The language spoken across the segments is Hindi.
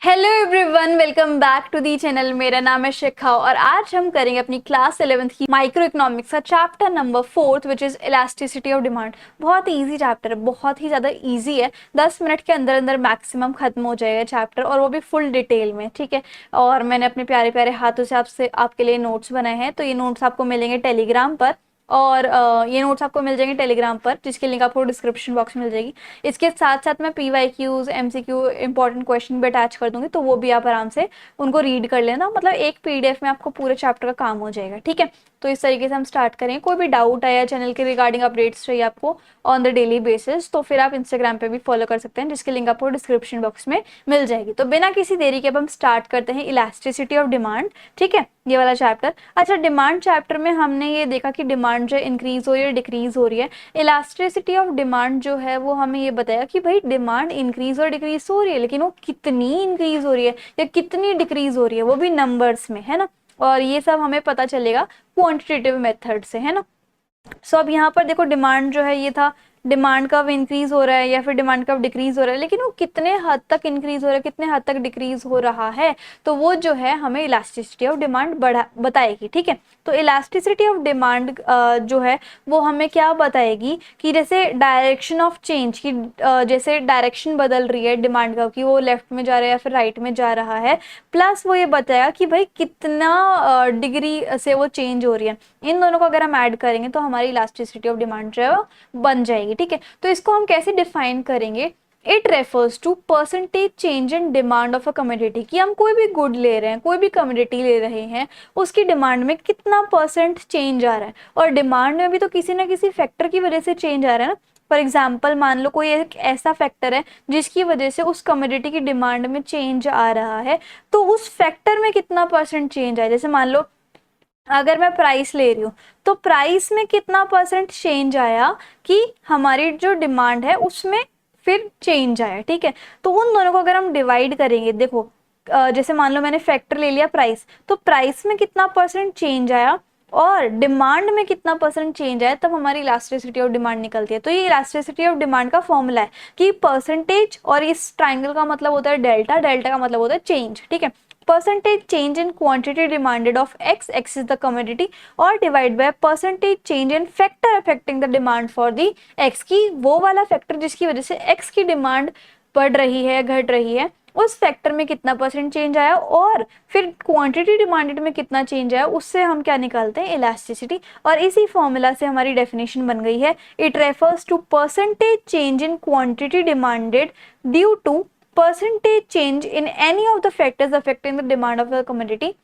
Hello everyone, welcome back to the channel. मेरा नाम है शिखा और आज हम करेंगे अपनी क्लास 11th की माइक्रो इकोनॉमिक्स का chapter number 4 which is elasticity of demand. बहुत ही इजी चैप्टर है, बहुत ही ज़्यादा इजी है। 10 मिनट के अंदर अंदर मैक्सिमम खत्म हो जाएगा चैप्टर, और वो भी फुल डिटेल में, ठीक है। और मैंने अपने प्यारे प्यारे हाथों से आपसे आपके लिए नोट्स बनाए हैं, तो ये नोट्स आपको मिलेंगे टेलीग्राम पर। और ये नोट्स आपको मिल जाएंगे टेलीग्राम पर, जिसकी लिंक आपको डिस्क्रिप्शन बॉक्स में मिल जाएगी। इसके साथ साथ मैं PYQs MCQ इंपॉर्टेंट क्वेश्चन भी अटैच कर दूंगी, तो वो भी आप आराम से उनको रीड कर लेना। मतलब एक PDF में आपको पूरे चैप्टर का काम हो जाएगा, ठीक है। तो इस तरीके से हम स्टार्ट करेंगे। कोई भी डाउट आया चैनल के रिगार्डिंग अपडेट्स चाहिए आपको ऑन द डेली बेसिस, तो फिर आप इंस्टाग्राम पे भी फॉलो कर सकते हैं, जिसकी लिंक आपको डिस्क्रिप्शन बॉक्स में मिल जाएगी। तो बिना किसी देरी के अब हम स्टार्ट करते हैं इलास्टिसिटी ऑफ डिमांड, ठीक है, ये वाला चैप्टर। अच्छा, डिमांड चैप्टर में हमने ये देखा कि डिमांड जो इंक्रीज हो रही है डिक्रीज हो रही है। इलास्टिसिटी ऑफ डिमांड जो है वो हमें ये बताया कि भाई डिमांड इंक्रीज और डिक्रीज हो रही है, लेकिन वो कितनी इंक्रीज हो रही है या कितनी डिक्रीज हो रही है, वो भी नंबर्स में, है ना। और ये सब हमें पता चलेगा क्वांटिटेटिव मेथड से, है ना। सो अब यहाँ पर देखो, डिमांड जो है ये था, डिमांड कब इंक्रीज हो रहा है या फिर डिमांड कब डिक्रीज हो रहा है, लेकिन वो कितने हद तक इंक्रीज हो रहा है, कितने हद तक डिक्रीज हो रहा है, तो वो जो है हमें इलास्टिसिटी ऑफ डिमांड बढ़ा बताएगी, ठीक है। तो इलास्टिसिटी ऑफ डिमांड जो है वो हमें क्या बताएगी कि जैसे डायरेक्शन ऑफ चेंज की, जैसे डायरेक्शन बदल रही है डिमांड का, कि वो लेफ्ट में जा रहा है या फिर राइट में जा रहा है, प्लस वो ये बताया कि भाई कितना डिग्री से वो चेंज हो रही है। इन दोनों को अगर हम ऐड करेंगे तो हमारी इलास्टिसिटी ऑफ डिमांड जो है वो बन जाएगी, ठीक है। तो इसको हम कैसे डिफाइन करेंगे? It refers to percentage change in demand of a commodity, कि हम कोई भी गुड ले रहे हैं, कोई भी कमोडिटी ले रहे हैं, उसकी डिमांड में कितना परसेंट चेंज आ रहा है। और डिमांड में भी तो किसी ना किसी फैक्टर की वजह से चेंज आ रहा है ना। फॉर एग्जाम्पल, मान लो कोई एक ऐसा फैक्टर है जिसकी वजह से उस कमोडिटी की डिमांड में चेंज आ रहा है, तो उस फैक्टर में कितना परसेंट चेंज आए। जैसे मान लो अगर मैं प्राइस ले रही हूँ, तो प्राइस में कितना परसेंट चेंज आया कि हमारी जो डिमांड है उसमें फिर चेंज आया, ठीक है। तो उन दोनों को अगर हम डिवाइड करेंगे, देखो जैसे मान लो मैंने फैक्टर ले लिया प्राइस, तो प्राइस में कितना परसेंट चेंज आया और डिमांड में कितना परसेंट चेंज आया, तब हमारी इलास्टिसिटी ऑफ डिमांड निकलती है। तो ये इलास्टिसिटी ऑफ डिमांड का फॉर्मूला है कि परसेंटेज, और इस ट्राइंगल का मतलब होता है डेल्टा, डेल्टा का मतलब होता है चेंज, ठीक है। percentage change in quantity demanded of x is the commodity, और divide by percentage change in factor affecting the demand for the x, की वो वाला फैक्टर जिसकी वजह से x की डिमांड बढ़ रही है घट रही है, उस फैक्टर में कितना परसेंट चेंज आया और फिर क्वांटिटी डिमांडेड में कितना चेंज आया, उससे हम क्या निकालते हैं, इलास्टिसिटी। और इसी फॉर्मूला से हमारी डेफिनेशन बन गई है, it refers to percentage change in quantity demanded due to percentage change in any of the factors affecting the demand of the commodity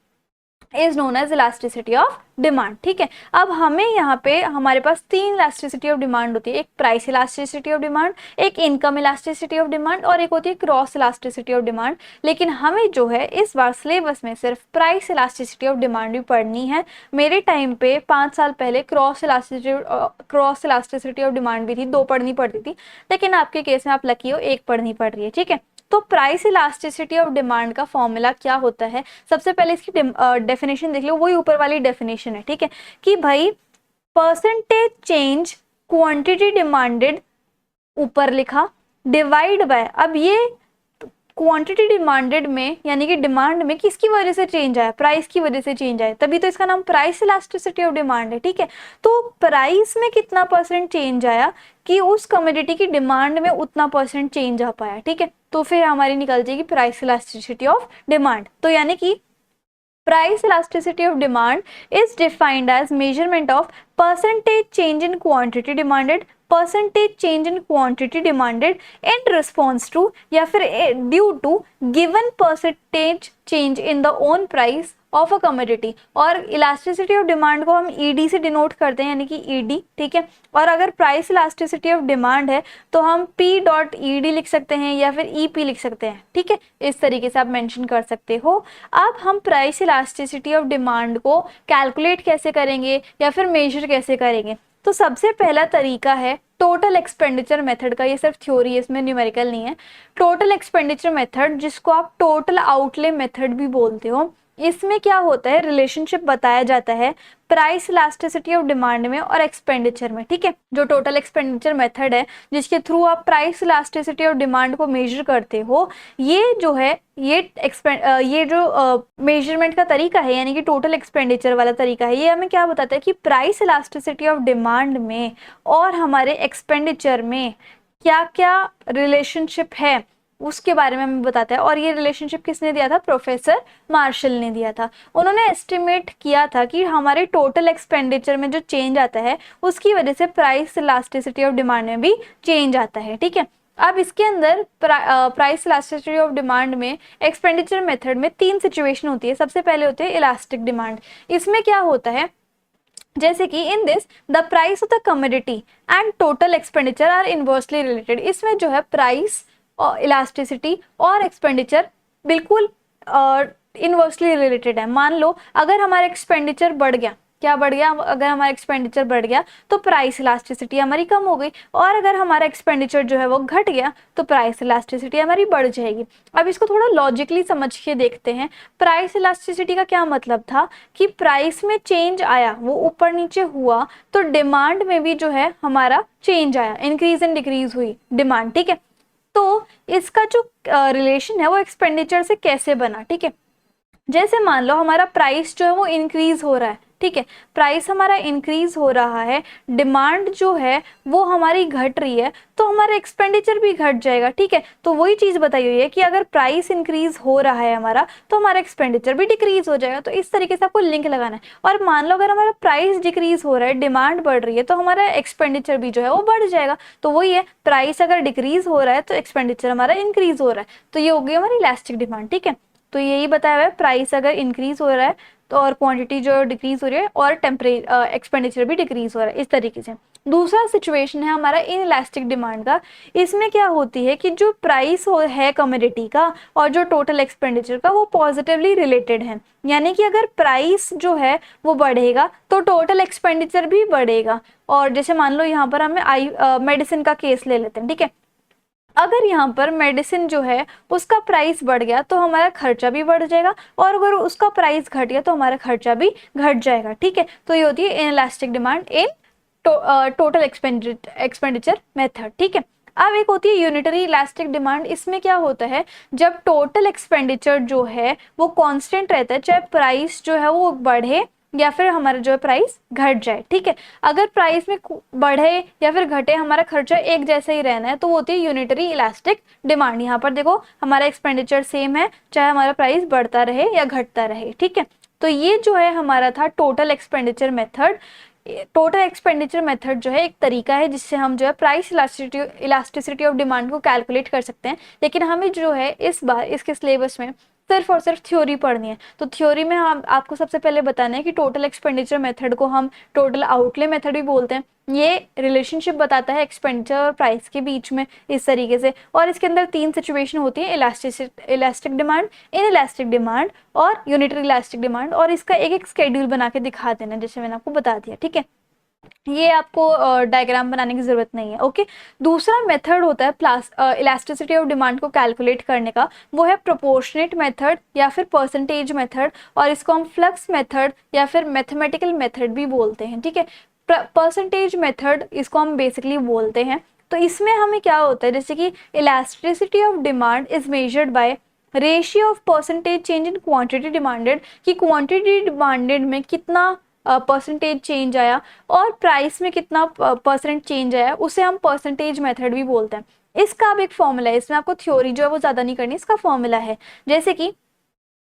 is known as elasticity of demand, ठीक है। अब हमें यहाँ पे हमारे पास तीन इलास्टिसिटी ऑफ डिमांड होती है, एक प्राइस इलास्टिसिटी ऑफ डिमांड, एक इनकम इलास्टिसिटी ऑफ डिमांड, और एक होती है क्रॉस इलास्टिसिटी ऑफ डिमांड। लेकिन हमें जो है इस बार सिलेबस में सिर्फ प्राइस इलास्टिसिटी ऑफ डिमांड भी पढ़नी है। मेरे टाइम पे 5 साल पहले क्रॉस इलास्टिसिटी ऑफ डिमांड भी थी, 2 पढ़नी पड़ती थी, लेकिन आपके केस में आप लकी हो, 1 पढ़नी पड़ रही है, ठीक है। तो प्राइस इलास्टिसिटी ऑफ डिमांड का फॉर्मूला क्या होता है, सबसे पहले इसकी डेफिनेशन देख लो, वही ऊपर वाली डेफिनेशन है, ठीक है, कि भाई परसेंटेज चेंज क्वांटिटी डिमांडेड, ऊपर लिखा, डिवाइड बाय, अब ये क्वांटिटी डिमांडेड में यानी कि डिमांड में किसकी वजह से चेंज आया, प्राइस की वजह से चेंज आया, तभी तो इसका नाम प्राइस इलास्टिसिटी ऑफ डिमांड है, ठीक है। तो प्राइस में कितना परसेंट चेंज आया कि उस कमोडिटी की डिमांड में उतना परसेंट चेंज आ पाया, ठीक है। तो फिर हमारी निकल जाएगी प्राइस इलास्टिसिटी ऑफ डिमांड। तो यानी कि price elasticity of demand is defined as measurement of percentage change in quantity demanded, percentage change in quantity demanded in response to या फिर due to given percentage change in the own price of a commodity. और इलास्टिसिटी ऑफ डिमांड को हम ईडी से डिनोट करते हैं, यानी कि ईडी, ठीक है। और अगर प्राइस इलास्टिसिटी ऑफ डिमांड है तो हम पी डॉट ईडी लिख सकते हैं या फिर ईपी लिख सकते हैं, ठीक है। इस तरीके से आप मेंशन कर सकते हो। अब हम प्राइस इलास्टिसिटी ऑफ डिमांड को कैलकुलेट कैसे करेंगे या फिर मेजर कैसे करेंगे, तो सबसे पहला तरीका है टोटल एक्सपेंडिचर मेथड का। ये सिर्फ थ्योरी है, इसमें न्यूमेरिकल नहीं है। टोटल एक्सपेंडिचर मेथड, जिसको आप टोटल आउटले मेथड भी बोलते हो, इसमें क्या होता है, रिलेशनशिप बताया जाता है प्राइस इलास्टिसिटी ऑफ डिमांड में और एक्सपेंडिचर में, ठीक है। जो टोटल एक्सपेंडिचर मेथड है जिसके थ्रू आप प्राइस इलास्टिसिटी ऑफ डिमांड को मेजर करते हो, ये जो है ये जो मेजरमेंट का तरीका है यानी कि टोटल एक्सपेंडिचर वाला तरीका है, ये हमें क्या बताता है कि प्राइस इलास्टिसिटी ऑफ डिमांड में और हमारे एक्सपेंडिचर में क्या क्या रिलेशनशिप है उसके बारे में हमें बताता है। और ये रिलेशनशिप किसने दिया था, प्रोफेसर मार्शल ने दिया था। उन्होंने एस्टिमेट किया था कि हमारे टोटल एक्सपेंडिचर में जो चेंज आता है उसकी वजह से प्राइस इलास्टिसिटी ऑफ डिमांड में भी चेंज आता है, ठीक है। अब इसके अंदर प्राइस इलास्टिसिटी ऑफ डिमांड में एक्सपेंडिचर मेथड में 3 सिचुएशन होती है। सबसे पहले होते हैं इलास्टिक डिमांड। इसमें क्या होता है, जैसे कि in this the price of the commodity and total expenditure are inversely related. इसमें जो है प्राइस और इलास्टिसिटी और एक्सपेंडिचर बिल्कुल इनवर्सली रिलेटेड है। मान लो अगर हमारा एक्सपेंडिचर बढ़ गया, क्या बढ़ गया, अगर हमारा एक्सपेंडिचर बढ़ गया तो प्राइस इलास्टिसिटी हमारी कम हो गई, और अगर हमारा एक्सपेंडिचर जो है वो घट गया तो प्राइस इलास्टिसिटी हमारी बढ़ जाएगी। अब इसको थोड़ा लॉजिकली समझ के देखते हैं। प्राइस इलास्टिसिटी का क्या मतलब था कि प्राइस में चेंज आया, वो ऊपर नीचे हुआ, तो डिमांड में भी जो है हमारा चेंज आया, इंक्रीज एंड डिक्रीज हुई डिमांड, ठीक है। तो इसका जो रिलेशन है वो एक्सपेंडिचर से कैसे बना, ठीक है। जैसे मान लो हमारा प्राइस जो है वो इंक्रीज हो रहा है, ठीक है, प्राइस हमारा इंक्रीज हो रहा है, डिमांड जो है वो हमारी घट रही है, तो हमारा एक्सपेंडिचर भी घट जाएगा, ठीक है। तो वही चीज बताई हुई है कि अगर प्राइस इंक्रीज हो रहा है हमारा तो हमारा एक्सपेंडिचर भी डिक्रीज हो जाएगा। तो इस तरीके से आपको लिंक लगाना है। और मान लो अगर हमारा प्राइस डिक्रीज हो रहा है, डिमांड बढ़ रही है, तो हमारा एक्सपेंडिचर भी जो है वो बढ़ जाएगा। तो वही है, प्राइस अगर डिक्रीज हो रहा है तो एक्सपेंडिचर हमारा इंक्रीज हो रहा है, तो ये हो गई हमारी इलास्टिक डिमांड, ठीक है। तो यही बताया हुआ है, प्राइस अगर इंक्रीज हो रहा है तो और क्वांटिटी जो डिक्रीज हो रही है और एक्सपेंडिचर भी डिक्रीज हो रहा है, इस तरीके से। दूसरा सिचुएशन है हमारा इन इलास्टिक डिमांड का। इसमें क्या होती है कि जो प्राइस है कमोडिटी का और जो टोटल एक्सपेंडिचर का वो पॉजिटिवली रिलेटेड है, यानी कि अगर प्राइस जो है वो बढ़ेगा तो टोटल एक्सपेंडिचर भी बढ़ेगा। और जैसे मान लो यहाँ पर हमें मेडिसिन का केस ले लेते हैं, ठीक है। अगर यहाँ पर मेडिसिन जो है उसका प्राइस बढ़ गया तो हमारा खर्चा भी बढ़ जाएगा, और अगर उसका प्राइस घट गया तो हमारा खर्चा भी घट जाएगा, ठीक है। तो ये होती है inelastic demand in total expenditure method, ठीक है। अब एक होती है यूनिटरी इलास्टिक डिमांड। इसमें क्या होता है, जब टोटल एक्सपेंडिचर जो है वो कांस्टेंट रहता है, चाहे प्राइस जो है वो बढ़े या फिर हमारा जो है प्राइस घट जाए, ठीक है। अगर प्राइस में बढ़े या फिर घटे, हमारा खर्चा एक जैसा ही रहना है, तो वो होती है यूनिटरी इलास्टिक डिमांड। यहाँ पर देखो हमारा एक्सपेंडिचर सेम है चाहे हमारा प्राइस बढ़ता रहे या घटता रहे, ठीक है। तो ये जो है हमारा था total expenditure method. Total expenditure method जो है एक तरीका है जिससे हम जो है प्राइस इलास्टिसिटी ऑफ डिमांड को कैलकुलेट कर सकते हैं। लेकिन हमें जो है इस बार इसके सिलेबस में सिर्फ और सिर्फ थ्योरी पढ़नी है। तो थ्योरी में हम आपको सबसे पहले बताना है कि टोटल एक्सपेंडिचर मेथड को हम टोटल आउटले मेथड भी बोलते हैं। ये रिलेशनशिप बताता है एक्सपेंडिचर और प्राइस के बीच में, इस तरीके से। और इसके अंदर 3 सिचुएशन होती है, elastic demand, in elastic demand और यूनिटरी इलास्टिक डिमांड। और इसका एक एक स्केड्यूल बना के दिखा देना जैसे मैंने आपको बता दिया, ठीक है। ये आपको डायग्राम बनाने की जरूरत नहीं है, ओके। दूसरा मेथड होता है इलास्टिसिटी ऑफ डिमांड को कैलकुलेट करने का, वो है प्रोपोर्शनेट मेथड या फिर परसेंटेज मेथड, और इसको हम फ्लक्स मेथड या फिर मैथमेटिकल मेथड भी बोलते हैं, ठीक है। परसेंटेज मेथड इसको हम बेसिकली बोलते हैं। तो इसमें हमें क्या होता है, जैसे कि elasticity of demand is measured by ratio of percentage change in quantity demanded, कि क्वांटिटी डिमांडेड में कितना परसेंटेज चेंज आया और प्राइस में कितना परसेंट चेंज आया, उसे हम परसेंटेज मेथड भी बोलते हैं। इसका अब एक फॉर्मूला है, इसमें आपको थ्योरी जो है वो ज्यादा नहीं करनी, इसका फॉर्मूला है जैसे कि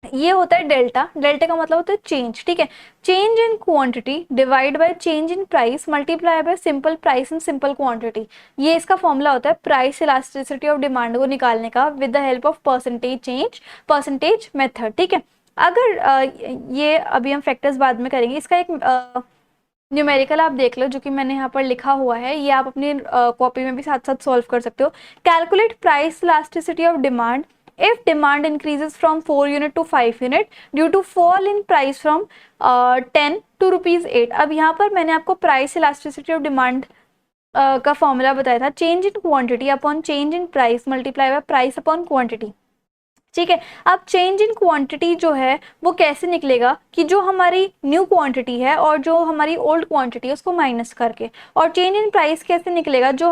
ये होता है डेल्टा। डेल्टा का मतलब होता है चेंज, ठीक है। Change in quantity divide by change in price multiply by simple price and simple quantity. ये इसका फॉर्मूला होता है प्राइस इलास्टिसिटी ऑफ डिमांड को निकालने का with the help of percentage method, ठीक है। अगर ये अभी हम फैक्टर्स बाद में करेंगे, इसका एक न्यूमेरिकल आप देख लो जो कि मैंने यहाँ पर लिखा हुआ है, ये आप अपनी कॉपी में भी साथ साथ सॉल्व कर सकते हो। Calculate price elasticity of demand if demand increases from 4 unit to 5 unit due to fall in price from 10 to ₹8। अब यहाँ पर मैंने आपको प्राइस इलास्टिसिटी ऑफ डिमांड का फॉर्मूला बताया था, change in quantity upon change in price multiply by price upon quantity. ठीक है। अब चेंज इन क्वांटिटी जो है वो कैसे निकलेगा कि जो हमारी न्यू क्वांटिटी है और जो हमारी ओल्ड क्वांटिटी है उसको माइनस करके। और चेंज इन प्राइस कैसे निकलेगा, जो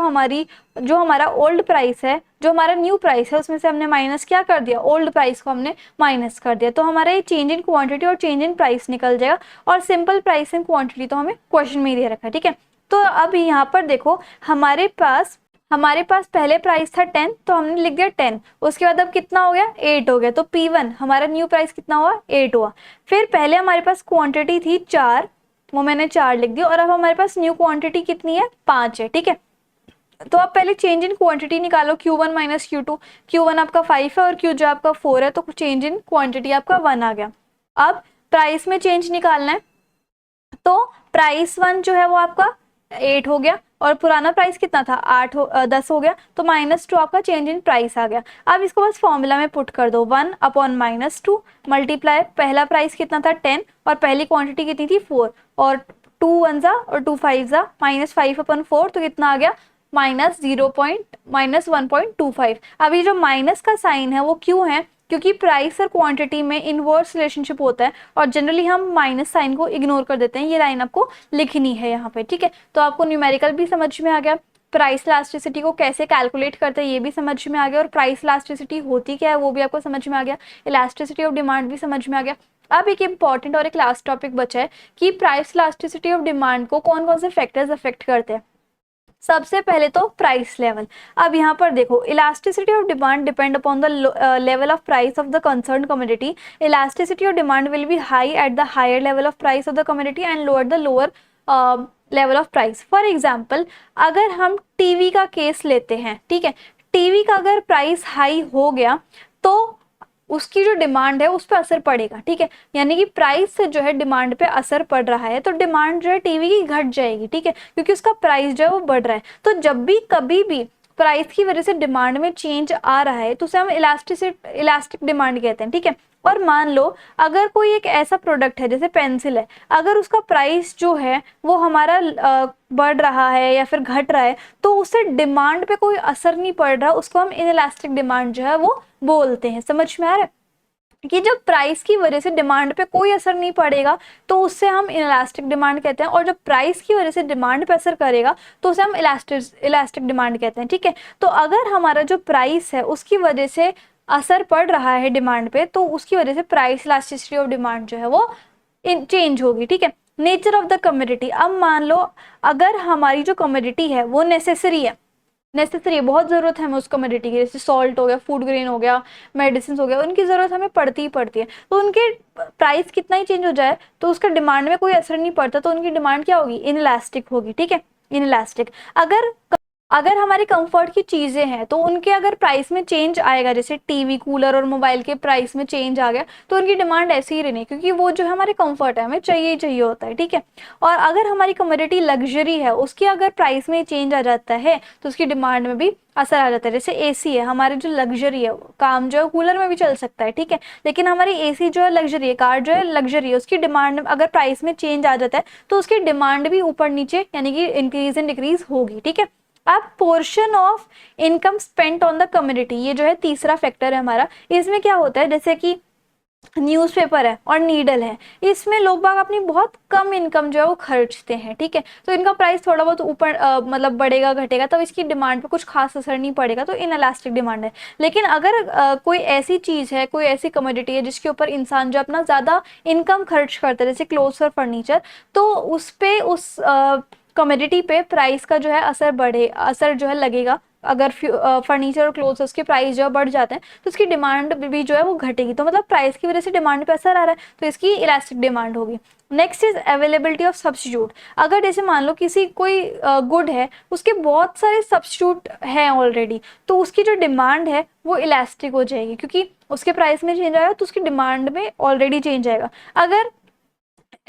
हमारा ओल्ड प्राइस है, जो हमारा न्यू प्राइस है, उसमें से हमने माइनस क्या कर दिया, ओल्ड प्राइस को हमने माइनस कर दिया, तो हमारा ये चेंज इन क्वांटिटी और चेंज इन प्राइस निकल जाएगा। और सिंपल प्राइस एंड क्वांटिटी तो हमें क्वेश्चन में ही दे रखा है, ठीक है। तो अब यहाँ पर देखो हमारे पास पहले प्राइस था 10, तो हमने लिख दिया 10। उसके बाद अब कितना हो गया, 8 हो गया, तो P1 हमारा न्यू प्राइस कितना हुआ, 8 हुआ। फिर पहले हमारे पास क्वांटिटी थी 4, वो मैंने 4 लिख दिया, और अब हमारे पास न्यू क्वांटिटी कितनी है, 5 है, ठीक है। तो आप पहले चेंज इन क्वांटिटी निकालो, Q1 माइनस Q2। Q1 आपका 5 है और Q जो आपका 4 है, तो चेंज इन क्वांटिटी आपका 1 आ गया। अब प्राइस में चेंज निकालना है, तो प्राइस 1 जो है वो आपका 8 हो गया, और पुराना प्राइस कितना था, 10 हो गया, तो -2 आपका चेंज इन प्राइस आ गया। अब इसको बस फॉर्मूला में पुट कर दो, 1 अपॉन -2 मल्टीप्लाई, पहला प्राइस कितना था 10 और पहली क्वांटिटी कितनी थी 4, और 2 1 जा और 2 5 जा, -5 अपॉन 4, तो कितना आ गया, -1.25। अभी जो माइनस का साइन है वो क्यों है, क्योंकि प्राइस और क्वांटिटी में इनवर्स रिलेशनशिप होता है, और जनरली हम माइनस साइन को इग्नोर कर देते हैं। ये लाइन आपको लिखनी है यहाँ पे, ठीक है। तो आपको न्यूमेरिकल भी समझ में आ गया, प्राइस इलास्टिसिटी को कैसे कैलकुलेट करते हैं ये भी समझ में आ गया, और प्राइस इलास्टिसिटी होती क्या है वो भी आपको समझ में आ गया, इलास्टिसिटी ऑफ डिमांड भी समझ में आ गया। अब एक इंपॉर्टेंट और एक लास्ट टॉपिक बचा है कि प्राइस इलास्टिसिटी ऑफ डिमांड को कौन कौन से फैक्टर्स अफेक्ट करते हैं। सबसे पहले तो प्राइस लेवल। अब यहाँ पर देखो, elasticity of demand depend upon the level of price of the concern commodity. Elasticity of demand will be high at the higher level of price of the commodity and lower the lower level of price. For example, अगर हम टीवी का केस लेते हैं, ठीक है, टीवी का अगर प्राइस हाई हो गया तो उसकी जो डिमांड है उस पर असर पड़ेगा, ठीक है। यानी कि प्राइस से जो है डिमांड पे असर पड़ रहा है, तो डिमांड जो है टीवी की घट जाएगी, ठीक है, क्योंकि उसका प्राइस जो है वो बढ़ रहा है। तो जब भी कभी भी प्राइस की वजह से डिमांड में चेंज आ रहा है तो उसे हम इलास्टिक डिमांड कहते हैं, ठीक है। और मान लो अगर कोई एक ऐसा प्रोडक्ट है जैसे पेंसिल है, अगर उसका प्राइस जो है वो हमारा बढ़ रहा है या फिर घट रहा है, तो उससे डिमांड पे कोई असर नहीं पड़ रहा, उसको हम इनइलास्टिक डिमांड जो है वो बोलते हैं। समझ में आ रहा है कि जब प्राइस की वजह से डिमांड पे कोई असर नहीं पड़ेगा तो उससे हम इलास्टिक डिमांड कहते हैं, और जब प्राइस की वजह से डिमांड पे असर करेगा तो उसे हम इलास्टिक डिमांड कहते हैं, ठीक है। तो अगर हमारा जो प्राइस है उसकी वजह से असर पड़ रहा है डिमांड पे, तो उसकी वजह से प्राइस इलास्टिसिटी ऑफ डिमांड जो है वो चेंज होगी, ठीक है। Nature of the commodity. अब मान लो अगर हमारी जो कमोडिटी है वो नेसेसरी है, बहुत ज़रूरत है हमें उस कमोडिटी की, जैसे सॉल्ट हो गया, फूड ग्रेन हो गया, मेडिसिन हो गया, उनकी ज़रूरत हमें पड़ती ही पड़ती है, तो उनके प्राइस कितना ही चेंज हो जाए तो उसका डिमांड में कोई असर नहीं पड़ता, तो उनकी डिमांड क्या होगी, इनइलास्टिक होगी, ठीक है, इनइलास्टिक। अगर हमारे कंफर्ट की चीज़ें हैं तो उनके अगर प्राइस में चेंज आएगा, जैसे टीवी, कूलर और मोबाइल के प्राइस में चेंज आ गया, तो उनकी डिमांड ऐसी ही रहनी, क्योंकि वो जो है हमारे कंफर्ट है, हमें चाहिए ही चाहिए होता है, ठीक है। और अगर हमारी कमोडिटी लग्जरी है, उसकी अगर प्राइस में चेंज आ जाता है तो उसकी डिमांड में भी असर आ जाता है। जैसे एसी है, हमारी जो लग्जरी है, काम जो है कूलर में भी चल सकता है, ठीक है, लेकिन हमारी एसी जो है लग्जरी है, कार जो है लग्जरी है, उसकी डिमांड अगर प्राइस में चेंज आ जाता है तो उसकी डिमांड भी ऊपर नीचे यानी कि इंक्रीज एंड डिक्रीज होगी, ठीक है। अब portion of income spent on the community, ये जो है तीसरा फैक्टर है हमारा। इसमें क्या होता है, जैसे कि न्यूज़पेपर है और नीडल है, इसमें लोग बाग अपनी बहुत कम इनकम जो है वो खर्चते हैं, ठीक है, तो इनका प्राइस थोड़ा बहुत ऊपर मतलब बढ़ेगा घटेगा, तब इसकी डिमांड पे कुछ खास असर नहीं पड़ेगा, तो इनइलास्टिक डिमांड है। लेकिन अगर कोई ऐसी चीज़ है, कोई ऐसी कमोडिटी है जिसके ऊपर इंसान जो अपना ज़्यादा इनकम खर्च करता है, जैसे क्लोथ्स और फर्नीचर, तो उस पे उस कमोडिटी पे प्राइस का जो है असर जो है लगेगा। अगर फर्नीचर और क्लोथ्स उसके प्राइस जो है बढ़ जाते हैं तो उसकी डिमांड भी जो है वो घटेगी, तो मतलब प्राइस की वजह से डिमांड पे असर आ रहा है, तो इसकी इलास्टिक डिमांड होगी। Next is availability of substitute. अगर जैसे मान लो किसी कोई गुड है, उसके बहुत सारे सब्स्टिट्यूट हैं ऑलरेडी, तो उसकी जो डिमांड है वो इलास्टिक हो जाएगी, क्योंकि उसके प्राइस में चेंज आएगा तो उसकी डिमांड में ऑलरेडी चेंज आएगा। अगर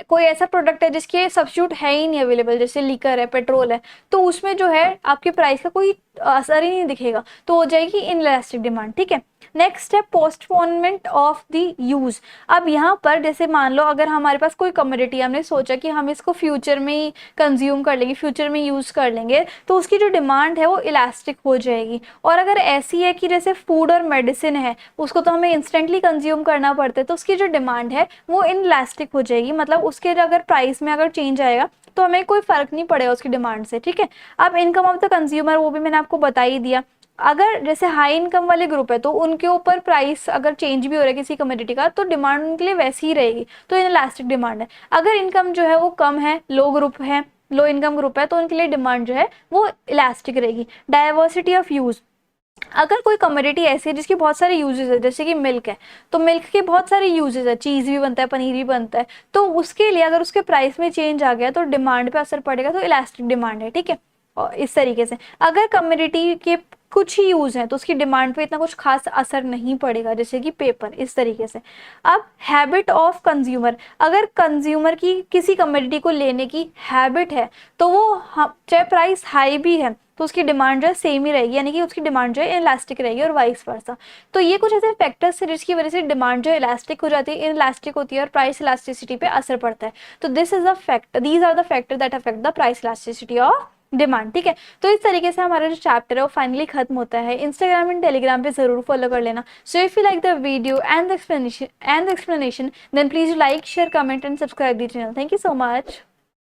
कोई ऐसा प्रोडक्ट है जिसके सब्स्टिट्यूट है ही नहीं अवेलेबल, जैसे लीकर है, पेट्रोल है, तो उसमें जो है आपके प्राइस का कोई असर ही नहीं दिखेगा, तो हो जाएगी इनइलास्टिक डिमांड। ठीक है, नेक्स्ट है पोस्टपोनमेंट ऑफ द यूज। अब यहाँ पर जैसे मान लो अगर हमारे पास कोई कमोडिटी, हमने सोचा कि हम इसको फ्यूचर में ही कंज्यूम कर लेंगे, फ्यूचर में यूज कर लेंगे, तो उसकी जो डिमांड है वो इलास्टिक हो जाएगी। और अगर ऐसी है कि जैसे फूड और मेडिसिन है, उसको तो हमें इंस्टेंटली कंज्यूम करना पड़ता है, तो उसकी जो डिमांड है वो इनइलास्टिक हो जाएगी, मतलब उसके अगर प्राइस में अगर चेंज आएगा तो हमें कोई फर्क नहीं पड़ेगा उसकी डिमांड से। ठीक है, अब इनकम ऑफ द कंज्यूमर, वो भी मैंने आपको बता ही दिया। अगर जैसे हाई इनकम वाले ग्रुप है तो उनके ऊपर प्राइस अगर चेंज भी हो रहा है किसी कमोडिटी का, तो डिमांड उनके लिए वैसी ही रहेगी, तो इनइलास्टिक डिमांड है। अगर इनकम जो है वो कम है, लो ग्रुप है, लो इनकम ग्रुप है, तो उनके लिए डिमांड जो है वो इलास्टिक रहेगी। डाइवर्सिटी ऑफ यूज, अगर कोई कमोडिटी ऐसी है जिसकी बहुत सारे यूजेस है, जैसे कि मिल्क है, तो मिल्क के बहुत सारे यूजेस है, चीज़ भी बनता है, पनीर भी बनता है, तो उसके लिए अगर उसके प्राइस में चेंज आ गया तो डिमांड पे असर पड़ेगा, तो इलास्टिक डिमांड है। ठीक है, और इस तरीके से अगर कमोडिटी के कुछ ही यूज हैं तो उसकी डिमांड पे इतना कुछ खास असर नहीं पड़ेगा, जैसे कि पेपर, इस तरीके से। अब हैबिट ऑफ कंज्यूमर, अगर कंज्यूमर की किसी कमोडिटी को लेने की हैबिट है तो वो चाहे प्राइस हाई भी है तो उसकी डिमांड जो है सेम ही रहेगी, यानी कि उसकी डिमांड जो है इलास्टिक रहेगी और वाइस वर्सा। तो ये कुछ ऐसे फैक्टर्स है जिसकी वजह से डिमांड जो है इलास्टिक हो जाती है, इनइलास्टिक होती है और प्राइस इलास्टिसिटी पे असर पड़ता है। तो this is the factor, these are the factor that affect the price elasticity of demand. ठीक है, तो इस तरीके से हमारा जो चैप्टर है वो फाइनली खत्म होता है। इंस्टाग्राम एंड टेलीग्राम पे जरूर फॉलो कर लेना। So if you like the video and the explanation then please like share comment and subscribe the channel. Thank you so much.